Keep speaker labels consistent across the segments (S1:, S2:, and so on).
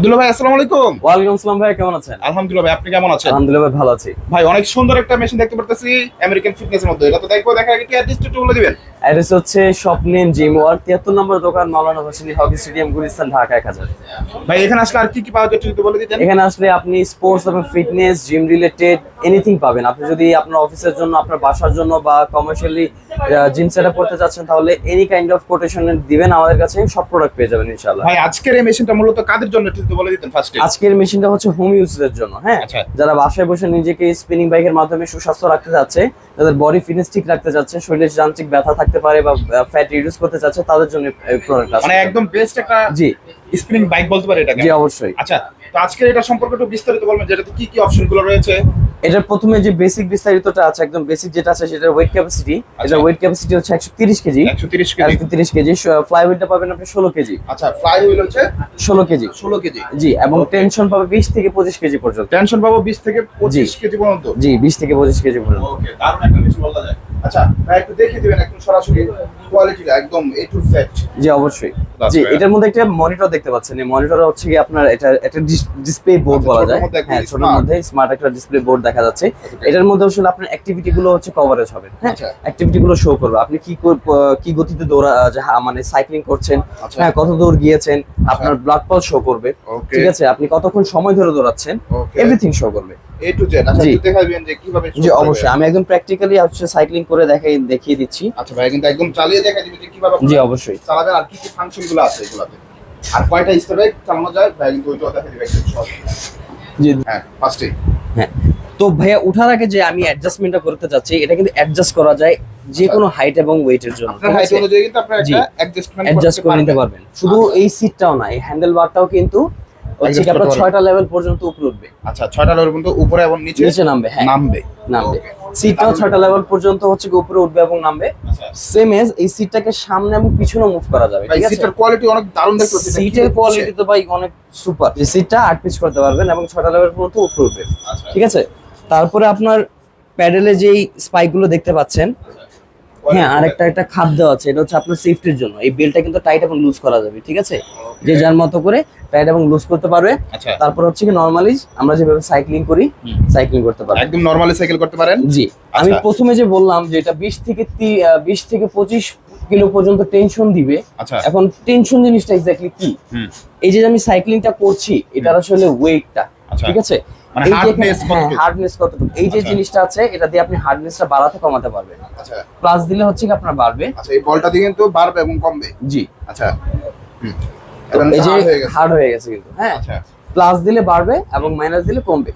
S1: আব্দুল্লাহ ভাই, আসসালামু আলাইকুম।
S2: ওয়ালাইকুম আসসালাম ভাই, কেমন আছেন?
S1: আলহামদুলিল্লাহ ভাই, আপনি কেমন আছেন?
S2: আলহামদুলিল্লাহ ভাই, ভালো আছি
S1: ভাই, অনেক সুন্দর একটা মেশিন দেখতে পারতেছি আমেরিকান ফিটনেসের মধ্যে। এটা তো দেখবো, দেখার আগে কি অ্যাড্রেসটা একটু বলে দিবেন?
S2: অ্যাড্রেস হচ্ছে স্বপ্নিল জিম ওয়ার্ল্ড, 73 নম্বর দোকান, মাওলানা ভাসানী হকি স্টেডিয়াম, গুলিস্তান, ঢাকা 1000।
S1: ভাই, এখানে আসলে আর কি কি পাওয়া যায় একটু বলে দিতেন?
S2: এখানে আসলে আপনি স্পোর্টস এবং ফিটনেস, জিম রিলেটেড এনিথিং পাবেন। আপনি যদি আপনার অফিসের জন্য, আপনার বাসার জন্য বা কমার্শিয়ালি জিম সেটআপ করতে চাচ্ছেন, তাহলে এনি কাইন্ড অফ কোটেশন দিবেন, আমাদের কাছে সব প্রোডাক্ট পেয়ে যাবেন ইনশাআল্লাহ।
S1: ভাই, আজকের এই মেশিনটা মূলত কাদের জন্য একটু বলে দিতেন ফার্স্টে?
S2: আজকের মেশিনটা হচ্ছে হোম ইউজের জন্য, হ্যাঁ।
S1: আচ্ছা।
S2: যারা বাসায় বসে নিজেকে স্পিনিং বাইকের মাধ্যমে সুস্বাস্থ্য রাখতে যাচ্ছে, যাদের বডি ফিটনেস ঠিক রাখতে যাচ্ছে, শরীরে যান্ত্রিক ব্যথা থাকতে পারে বা ফ্যাট রিডিউস করতে চাচ্ছে, তাদের জন্য প্রোডাক্ট আছে।
S1: মানে একদম বেস্ট একটা
S2: জি
S1: স্পিনিং বাইক বলতে পারে এটাকে?
S2: জি অবশ্যই।
S1: আচ্ছা, তো আজকের এটা সম্পর্কে একটু বিস্তারিত বলবেন, যেটাতে কি কি অপশনগুলো রয়েছে?
S2: এটার প্রথমে যে বেসিক বিস্তারিতটা আছে, একদম বেসিক যেটা আছে, সেটার ওয়েট ক্যাপাসিটি।
S1: আচ্ছা।
S2: এটা ওয়েট ক্যাপাসিটি হচ্ছে 130 কেজি।
S1: 130 কেজি।
S2: 130 কেজি। ফ্লাই হুইলটা পাবেন আপনি 16 কেজি।
S1: আচ্ছা, ফ্লাই হুইল হচ্ছে
S2: 16 কেজি।
S1: 16 কেজি।
S2: জি, এবং টেনশন পাবে 20 থেকে 25 কেজি পর্যন্ত।
S1: টেনশন পাবো 20 থেকে 25 কেজি পর্যন্ত?
S2: জি, 20 থেকে 25 কেজি পর্যন্ত।
S1: ওকে, দারুণ একটা মেশিন বলা যায়। আচ্ছা ভাই, একটু দেখিয়ে দিবেন একদম সরাসরি কোয়ালিটিটা একদম এ টু জেড?
S2: জি অবশ্যই। জি, এটার মধ্যে একটা মনিটর দেখতে পাচ্ছেন। এই মনিটর হচ্ছে কি আপনার এটা একটা ডিসপ্লে বোর্ড বলা যায়। হ্যাঁ, ছোটর মধ্যে স্মার্ট একটা ডিসপ্লে বোর্ড দেখা যাচ্ছে। এটার মধ্যে আসলে আপনার অ্যাক্টিভিটি গুলো হচ্ছে কভারেজ হবে। হ্যাঁ, অ্যাক্টিভিটি গুলো শো করবে। আপনি কি গতিতে দৌড়া মানে সাইক্লিং করছেন, হ্যাঁ, কত দূর গিয়েছেন, আপনার ব্লাড পালস শো করবে। ঠিক আছে, আপনি কতক্ষণ সময় ধরে দৌড়াচ্ছেন, এভরিথিং শো করবে
S1: এ টু জেড। আচ্ছা, একটু দেখাবেন যে কিভাবে?
S2: জি অবশ্যই, আমি একদম প্র্যাকটিক্যালি হচ্ছে সাইক্লিং করে দেখিয়ে দিচ্ছি।
S1: আচ্ছা ভাই, কিন্তু একদম চালিয়ে দেখাই দিবেন যে কিভাবে?
S2: জি অবশ্যই।
S1: চালাবেন আর কি কি ফাংশনগুলো আছে এগুলাতে, আর কয়টা স্টেপে চালানো যায় ভাই, কিন্তু ওইটাও দেখাই দিবেন একদম সহজ।
S2: জি
S1: হ্যাঁ, ফার্স্টে।
S2: হ্যাঁ, তো ভাইয়া উঠার আগে যে আমি অ্যাডজাস্টমেন্টটা করতে চাচ্ছি, এটা কিন্তু অ্যাডজাস্ট করা যায় যে কোনো হাইট এবং ওয়েটের জন্য।
S1: আপনার হাইট অনুযায়ী কিন্তু আপনি একটা
S2: অ্যাডজাস্ট করে নিতে পারবেন। শুধু এই সিটটাও না, এই হ্যান্ডেল বারটাও কিন্তু হচ্ছে আপনার 6টা লেভেল পর্যন্ত উপরে উঠবে।
S1: আচ্ছা, 6টা লেভেল পর্যন্ত উপরে এবং নিচে
S2: নামবে। হ্যাঁ, নামবে।
S1: ওকে।
S2: সিটটাও 6টা লেভেল পর্যন্ত হচ্ছে উপরে উঠবে এবং নামবে। সেম এজ এই সিটটাকে সামনে এবং পিছনে মুভ করা যাবে। ঠিক আছে,
S1: সিটের কোয়ালিটি অনেক দারুণ দেখতে পাচ্ছি।
S2: সিটের কোয়ালিটি তো ভাই অনেক সুপার। এই সিটটা 8 পিস করতে পারবেন এবং 6টা লেভেল পর্যন্ত উপরে উঠবে। ঠিক আছে, তারপরে আপনার প্যাডেলে যেই স্পাইক গুলো দেখতে পাচ্ছেন, হ্যাঁ, আর একটা খাপ দেওয়া আছে। এটা হচ্ছে আপনার সেফটির জন্য। এই বেলটা কিন্তু টাইট এবং লুজ করা যাবে। ঠিক আছে, যে যার মতো করে টাইট এবং লুজ করতে পারবে। তারপর হচ্ছে কি নরমালি আমরা যেভাবে সাইক্লিং করি, সাইক্লিং করতে পারবে,
S1: একদম নরমালি সাইকেল করতে পারেন।
S2: জি, আমি প্রথমে যে বললাম যে এটা 20 থেকে 25 কিলো পর্যন্ত টেনশন দিবে। এখন টেনশন জিনিসটা এক্স্যাক্টলি কি? এই যে আমি সাইক্লিংটা করছি, এটার আসলে ওয়েটটা। ঠিক আছে, এই যে হার্ডনেস কতটুকু, এই যে জিনিসটা আছে, এটা দিয়ে আপনি হার্ডনেসটা বাড়াতে কমাতে পারবেন। আচ্ছা, প্লাস দিলে হচ্ছে কি আপনার বাড়বে।
S1: আচ্ছা, এই বলটা দিয়ে কিন্তু বাড়বে এবং কমবে।
S2: জি।
S1: আচ্ছা,
S2: এই যে হার্ড হয়ে গেছে কিন্তু, হ্যাঁ, প্লাস দিলে বাড়বে এবং মাইনাস দিলে কমবে।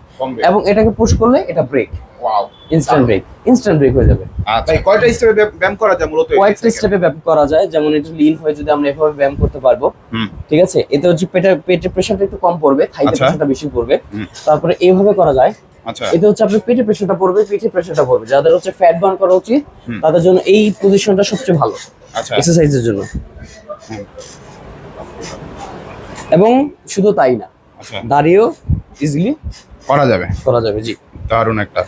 S2: এবং এটাকে পুশ করলে এটা ব্রেক। ওয়াও, ইনস্ট্যান্ট ব্রেক হয়ে যাবে।
S1: আচ্ছা, কয়টা স্টেপে ব্যায়াম করা যায় মূলত?
S2: কয়েকটা স্টেপে ব্যায়াম করা যায়। যেমন এটা লিন হয়ে যদি আমরা এভাবে ব্যায়াম করতে পারবো। ঠিক আছে, এতে হচ্ছে পেটের প্রেসারটা একটু কম পড়বে, থাইতে প্রেসারটা বেশি পড়বে। তারপরে এইভাবে করা যায়। আচ্ছা, এতে হচ্ছে আপনার পেটের প্রেসারটা পড়বে, পিঠের প্রেসারটা পড়বে। যাদের হচ্ছে ফ্যাট বার্ন করা উচিত, তাদের জন্য এই পজিশনটা সবচেয়ে ভালো এক্সারসাইজের জন্য। এবং শুধু তাই না, দাঁড়িয়েও ইজিলি
S1: করা যাবে।
S2: জি,
S1: দারুণ একটা,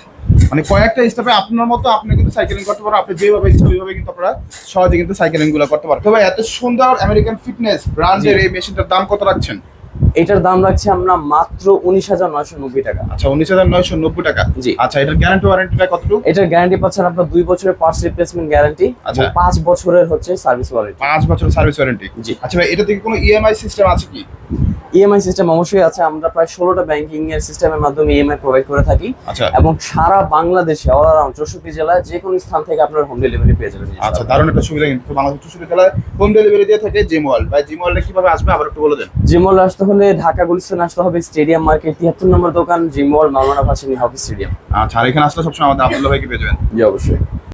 S1: মানে কয়েকটা স্টেপে আপনার মতো আপনি কিন্তু সাইকেলিং করতে পারেন। আপনি যেভাবে ইচ্ছা ওইভাবে কিন্তু আপনারা সহজে কিন্তু সাইকেলিং গুলো করতে পারেন। তো ভাই, এত সুন্দর আমেরিকান ফিটনেস ব্র্যান্ডের এই মেশিনটার দাম কত রাখছেন?
S2: এটার দাম রাখছি আমরা মাত্র 19,990 টাকা।
S1: আচ্ছা, 19,990 টাকা। জি। আচ্ছা, এটার গ্যারান্টি ওয়ারেন্টিটা কতটুকু?
S2: এটার গ্যারান্টি পাচ্ছেন আপনার 2 বছরের পার্টস রিপ্লেসমেন্ট গ্যারান্টি এবং 5 বছরের হচ্ছে সার্ভিস ওয়ারেন্টি।
S1: 5 বছরের সার্ভিস ওয়ারেন্টি। জি। আচ্ছা ভাই, এটা থেকে কোনো ইএমআই সিস্টেম আছে কি?
S2: ইএমআই সিস্টেম অবশ্যই আছে। আমরা প্রায় 16টা ব্যাংকিং এর সিস্টেমের মাধ্যমে ইএমআই প্রোভাইড করে থাকি। এবং সারা বাংলাদেশে অল অ্যারাউন্ড 64 জেলায় যে কোনো স্থান থেকে আপনারা হোম ডেলিভারি পেয়ে যাবেন।
S1: আচ্ছা, দারুণ একটা সুবিধা কিন্তু বাংলাদেশের 64 জেলায় হোম ডেলিভারি দিয়ে থাকে জিম ওয়ার্ল্ড। ভাই, জিম ওয়ার্ল্ডে কিভাবে আসবে আবার একটু বলে দেন?
S2: জিম ওয়ার্ল্ড আসতে হলে ঢাকা গুলিস্তান আসতে হবে, স্টেডিয়াম মার্কেট 73 নম্বর দোকান, জিম ওয়ার্ল্ড, মাওলানা ভাসানী হকি স্টেডিয়াম।
S1: আচ্ছা, আর এখানে আসলে সবসময় আমাদের আব্দুল্লাহ ভাইকে পেয়ে যাবেন।
S2: জি অবশ্যই।